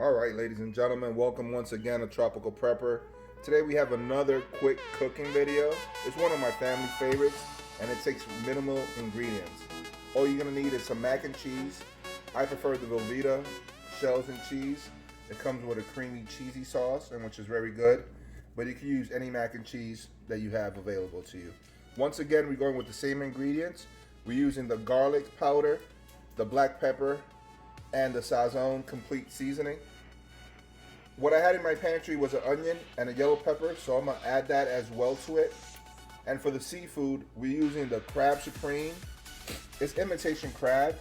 Alright, ladies and gentlemen, welcome once again to Tropical Prepper. Today we have another quick cooking video. It's one of my family favorites and it takes minimal ingredients. All you're going to need is some mac and cheese. I prefer the Velveeta shells and cheese. It comes with a creamy cheesy sauce, and which is very good. But you can use any mac and cheese that you have available to you. Once again, we're going with the same ingredients. We're using the garlic powder, the black pepper, and the Sazon complete seasoning. What I had in my pantry was an onion and a yellow pepper, so I'm gonna add that as well to it. And for the seafood, we're using the crab supreme. It's imitation crab,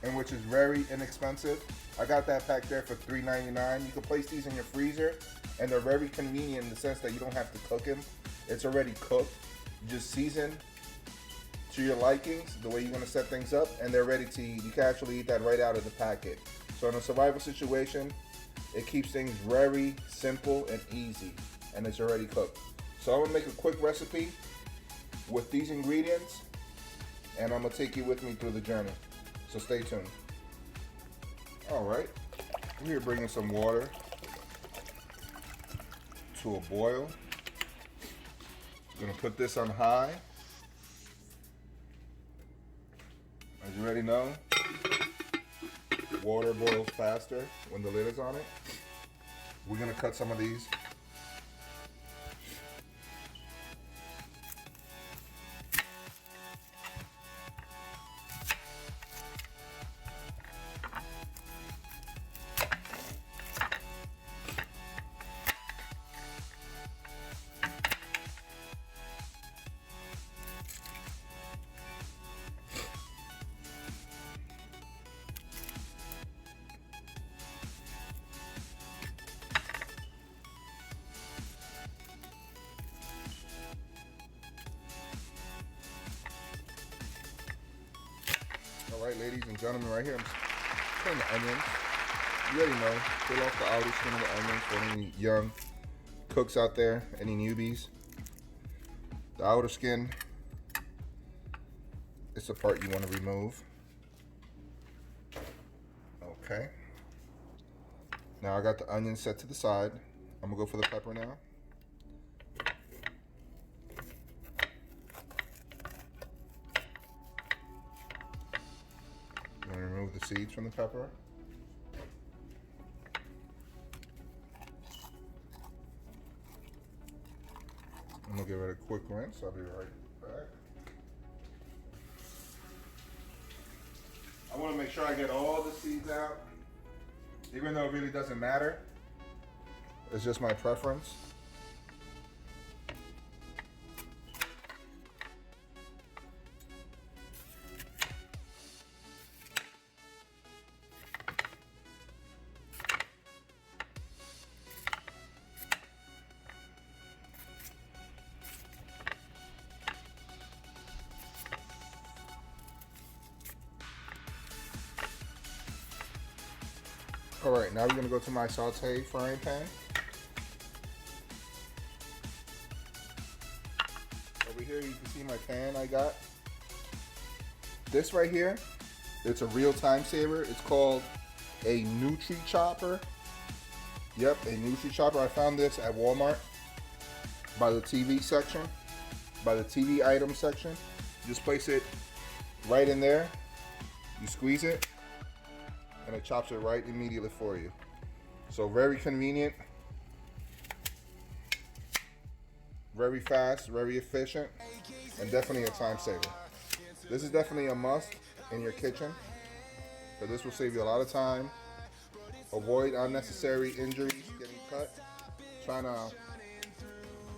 and which is very inexpensive. I got that pack there for $3.99. You can place these in your freezer, and they're very convenient in the sense that you don't have to cook them. It's already cooked. You just season to your likings, the way you're gonna set things up, and they're ready to eat. You can actually eat that right out of the packet. So in a survival situation, it keeps things very simple and easy, and it's already cooked. So I'm gonna make a quick recipe with these ingredients, and I'm gonna take you with me through the journey. So stay tuned. All right, we're bringing some water to a boil. Gonna put this on high. As you already know, water boils faster when the lid is on it. We're gonna cut some of these. Alright, ladies and gentlemen, right here I'm putting the onions. You already know, peel off the outer skin of the onions for any young cooks out there, any newbies. The outer skin is the part you want to remove. Okay. Now I got the onion set to the side. I'm gonna go for the pepper now. Remove the seeds from the pepper. I'm gonna give it a quick rinse. I'll be right back. I want to make sure I get all the seeds out, even though it really doesn't matter. It's just my preference. Alright, now we're going to go to my saute frying pan. Over here you can see my pan I got. This right here, it's a real time saver. It's called a Nutri Chopper. Yep, a Nutri Chopper. I found this at Walmart by the TV section, by the TV item section. Just place it right in there. You squeeze it, and it chops it right immediately for you. So very convenient, very fast, very efficient, and definitely a time saver. This is definitely a must in your kitchen, because this will save you a lot of time, avoid unnecessary injuries, getting cut, trying to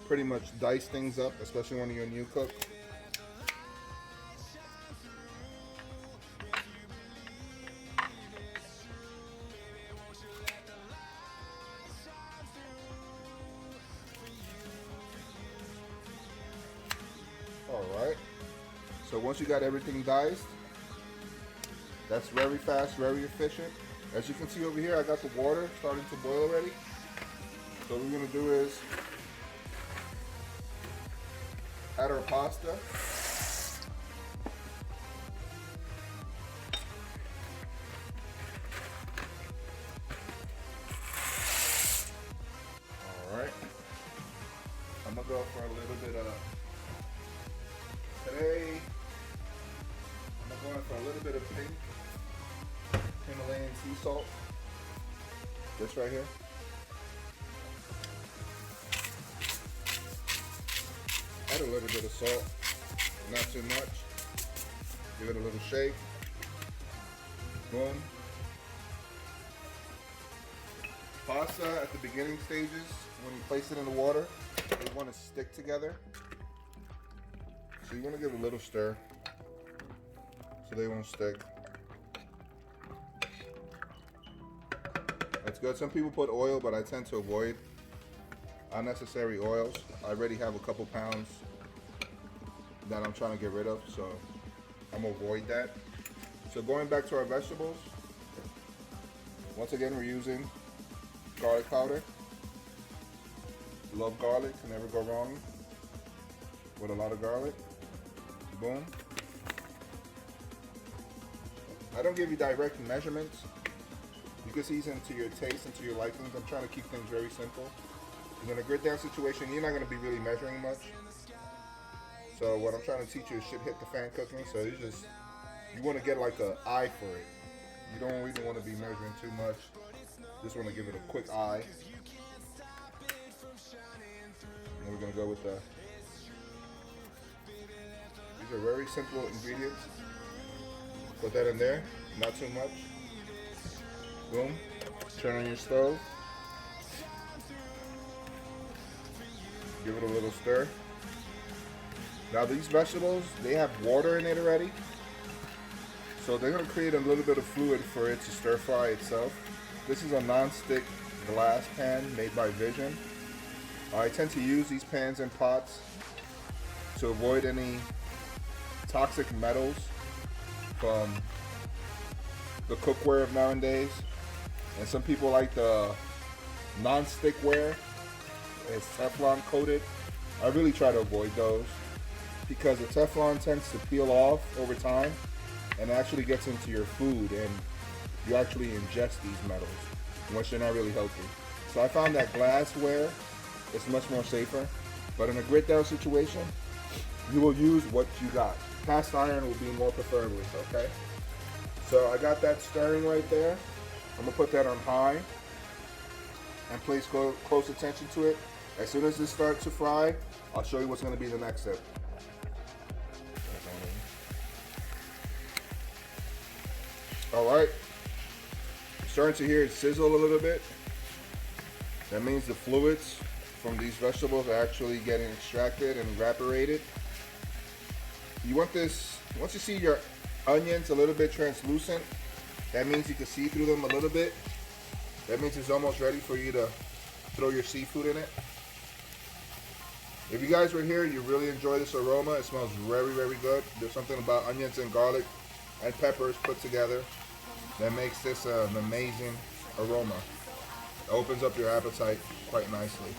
pretty much dice things up, especially when you're a new cook. Alright, so once you got everything diced, that's very fast, very efficient. As you can see over here, I got the water starting to boil already. So what we're going to do is add our pasta. this right here. Add a little bit of salt, not too much. Give it a little shake. Boom. Pasta at the beginning stages, when you place it in the water, they want to stick together. So you want to give a little stir so they won't stick. That's good. Some people put oil, but I tend to avoid unnecessary oils. I already have a couple pounds that I'm trying to get rid of, so I'm gonna avoid that. So going back to our vegetables, once again we're using garlic powder. Love garlic, can never go wrong with a lot of garlic. Boom. I don't give you direct measurements. You can season to your taste and to your likings. I'm trying to keep things very simple. In a grit down situation, you're not going to be really measuring much. So what I'm trying to teach you is shit hit the fan cooking. So you want to get like an eye for it. You don't really want to be measuring too much. Just want to give it a quick eye. And we're going to go with these are very simple ingredients. Put that in there, not too much. Boom. Turn on your stove. Give it a little stir. Now these vegetables, they have water in it already. So they're going to create a little bit of fluid for it to stir fry itself. This is a non-stick glass pan made by Vision. I tend to use these pans and pots to avoid any toxic metals from the cookware of nowadays. And some people like the non-stick ware. It's Teflon coated. I really try to avoid those because the Teflon tends to peel off over time and actually gets into your food and you actually ingest these metals, which they're not really healthy. So I found that glassware is much more safer, but in a grit down situation, you will use what you got. Cast iron will be more preferably, okay? So I got that stirring right there. I'm gonna put that on high and place close attention to it. As soon as this starts to fry, I'll show you what's gonna be the next step. All right, starting to hear it sizzle a little bit. That means the fluids from these vegetables are actually getting extracted and evaporated. You want this, once you see your onions a little bit translucent, that means you can see through them a little bit. That means it's almost ready for you to throw your seafood in it. If you guys were here, you really enjoy this aroma. It smells very, very good. There's something about onions and garlic and peppers put together that makes this an amazing aroma. It opens up your appetite quite nicely.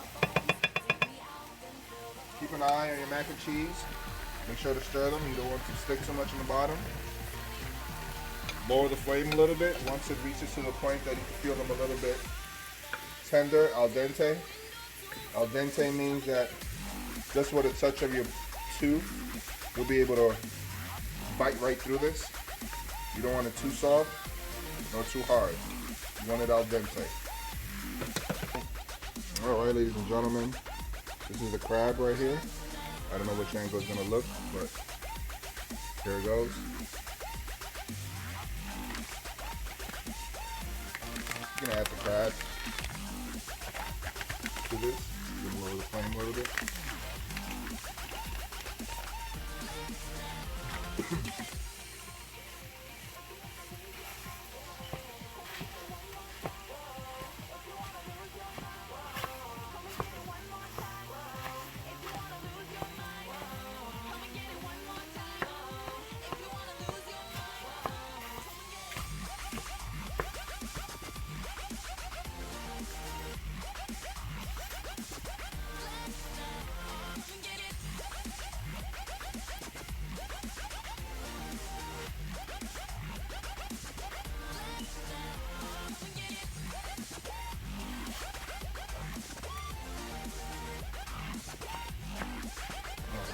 Keep an eye on your mac and cheese. Make sure to stir them. You don't want to stick too much in the bottom. Lower the flame a little bit. Once it reaches to the point that you can feel them a little bit tender, al dente. Al dente means that just with a touch of your tooth, you'll be able to bite right through this. You don't want it too soft nor too hard. You want it al dente. Alright, ladies and gentlemen, this is the crab right here. I don't know which angle it's gonna look, but here it goes. I'm gonna add the crab to this. Lower the flame a little bit.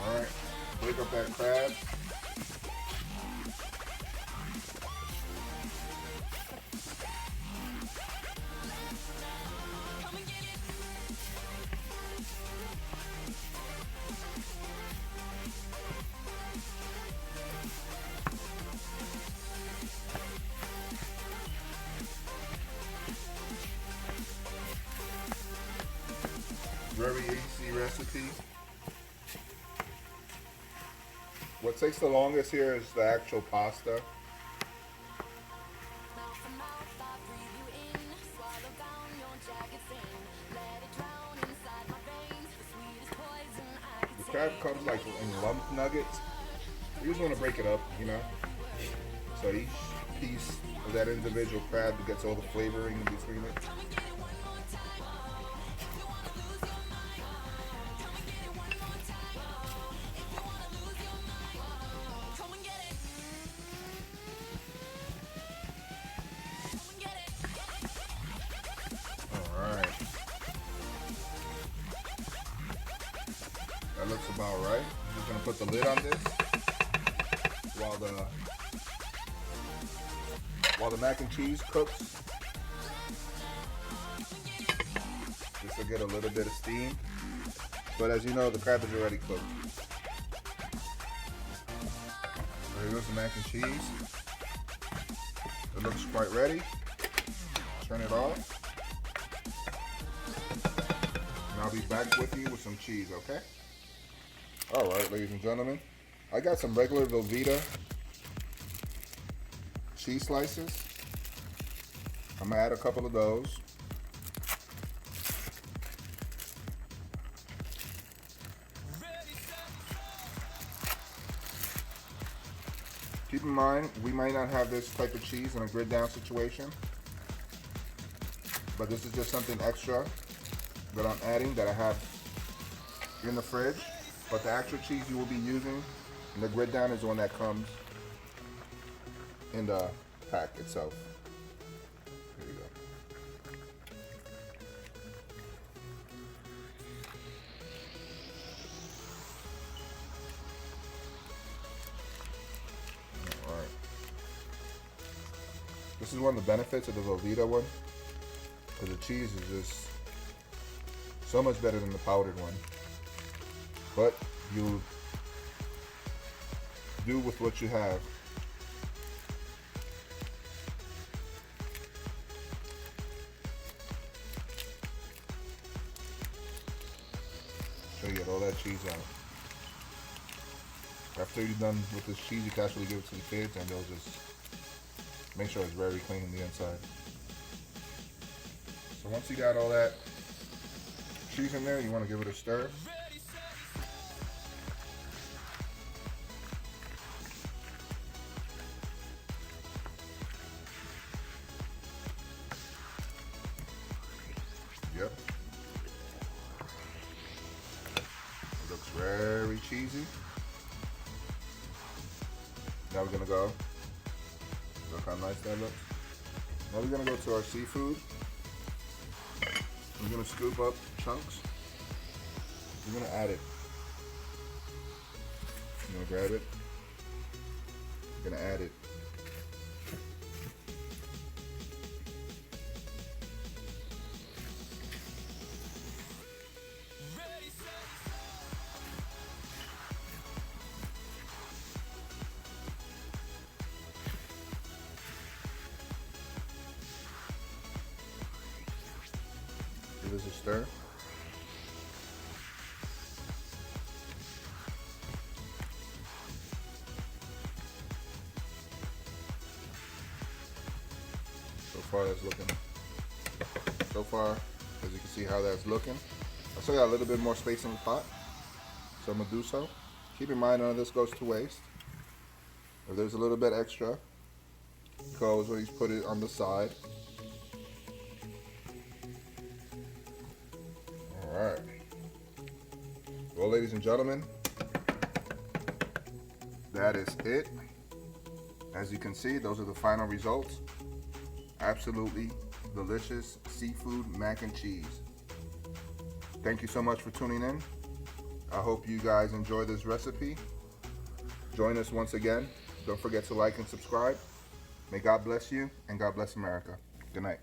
Alright, break up that crab. Very easy recipe. What takes the longest here is the actual pasta. The crab comes like in lump nuggets. You just want to break it up, you know. So each piece of that individual crab gets all the flavoring in between it. Alright. That looks about right. I'm just going to put the lid on this while the mac and cheese cooks. This will get a little bit of steam. But as you know, the crab is already cooked. So here goes the mac and cheese. It looks quite ready. Turn it off. And I'll be back with you with some cheese, okay? Alright, ladies and gentlemen. I got some regular Velveeta cheese slices. I'm gonna add a couple of those. Keep in mind, we might not have this type of cheese in a grid down situation, but this is just something extra that I'm adding that I have in the fridge. But the actual cheese you will be using in the grid down is the one that comes in the pack itself. Here you go. Alright. This is one of the benefits of the Velveeta one, because the cheese is just so much better than the powdered one. But you do with what you have. So you get all that cheese out. After you're done with this cheese, you can actually give it to the kids and they'll just make sure it's very clean on the inside. So once you got all that cheese in there, you want to give it a stir. Yep. It looks very cheesy. Now we're gonna go. Look how nice that looks. Now we're gonna go to our seafood. We're gonna scoop up chunks. We're gonna add it. You're gonna grab it. You're gonna add it. Give this a stir. So far, as you can see how that's looking. I still got a little bit more space in the pot, so I'm gonna do so. Keep in mind none of this goes to waste. If there's a little bit extra, you can always put it on the side. Alright. Well, ladies and gentlemen, that is it. As you can see, those are the final results. Absolutely delicious seafood mac and cheese. Thank you so much for tuning in. I hope you guys enjoy this recipe. Join us once again. Don't forget to like and subscribe. May God bless you and God bless America. Good night.